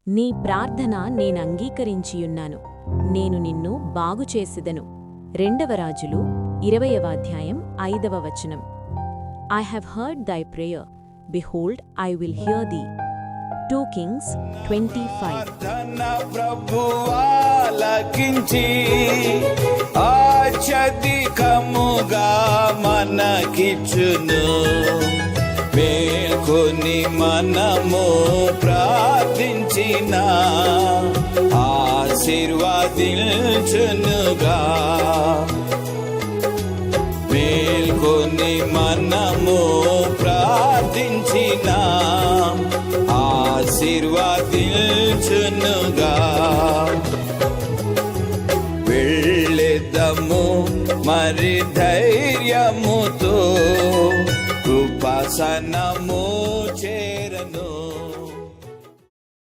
నీ ప్రార్థన నేనంగీకరించియున్నాను, నేను నిన్ను బాగుచేసెదను. 2 రాజులు 20వ అధ్యాయం 5వ వచనం. I have heard thy prayer, behold, I will hear thee. 2 Kings 25. ప్రభువాలకించి అత్యధికముగా మనకిచ్చును. మేల్కొని మనము ప్రార్థించిన ఆశీర్వదించునుగా. మేల్కొని మనము ప్రార్థించిన ఆశీర్వదించునుగా. వెళ్ళెదము మరి ధైర్యముతో కృపాసనము చే